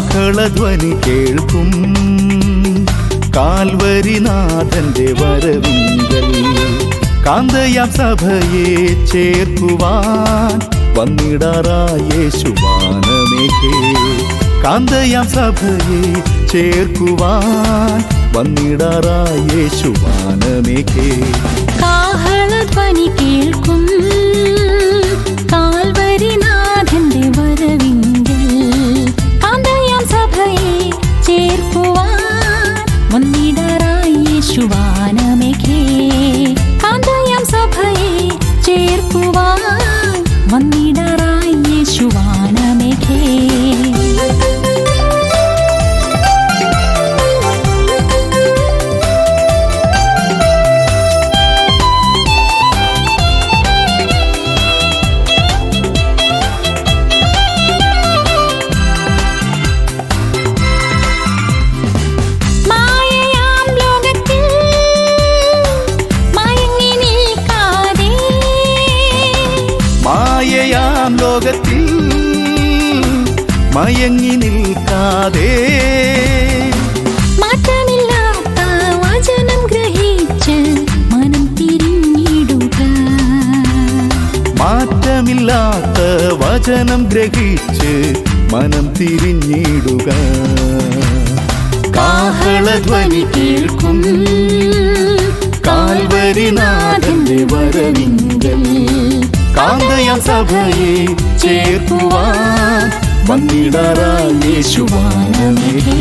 കാഹളധ്വനി കേൾക്കും കാൽവരിനാഥന്റെ വരവിങ്കൽ കാന്തയാം സഭയെ ചേർക്കുവാൻ വന്നിടാറായ യേശുവാനമേഘേ കാന്തയാം സഭയെ ചേർക്കുവാൻ വന്നിടാറായ യേശുവാനമേഘേ കാഹളധ്വനി കേൾക്കും കാൽവരിനാഥന്റെ വരവിങ്കൽ കാന്തയാം സഭയെ ചേർക്കുവാൻ വന്നിടാറായ യേശുവാനമേഘേ കാന്തയാം സഭയെ ചേർക്കുവാൻ വന്നിടാറായ യേശുവാനമേഘേ ലോകത്തിൽ മയങ്ങി നിൽക്കാതെ മാറ്റമില്ലാത്ത വചനം ഗ്രഹിച്ച് മനം തിരിഞ്ഞിടുക മാറ്റമില്ലാത്ത വചനം ഗ്രഹിച്ച് മനം തിരിഞ്ഞിടുക കാഹളധ്വനി കേൾക്കും കാൽവരിനാഥന്റെ വരവിങ്കൽ കാന്തയാം സഭയെ ചേർക്കുവാൻ വന്നിടാറായ യേശുവാനമേഘേ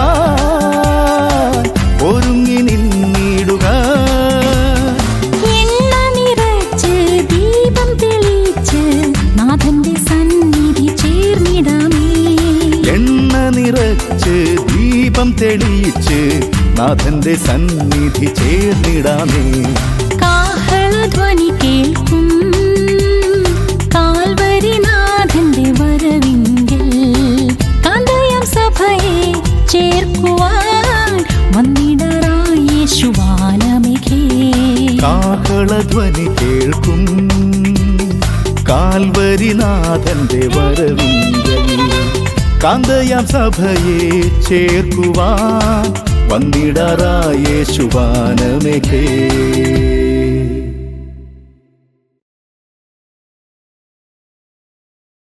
എതിരേൽപ്പാൻ ഒരുങ്ങി നിന്നിടുക എണ്ണ നിറച്ച് ദീപം തെളിച്ച് നാഥന്റെ സന്നിധി ചേർന്നിടാമേ എണ്ണ നിറച്ച് ദീപം തെളിയിച്ച് നാഥന്റെ സന്നിധി ചേർന്നിടാമേ കാഹളധ്വനി കേൾക്കും കാൽവരിനാഥന്റെ വരവിങ്കൽ കാന്തയാം സഭയെ ചേർക്കുവാൻ വന്നിടാറായ യേശുവാനമേഘേ കാഹളധ്വനി കേൾക്കും കാൽവരിനാഥന്റെ വരവിങ്കൽ കാന്തയാം സഭയെ ചേർക്കുവാൻ വന്നിടാറായ യേശുവാനമേഘേ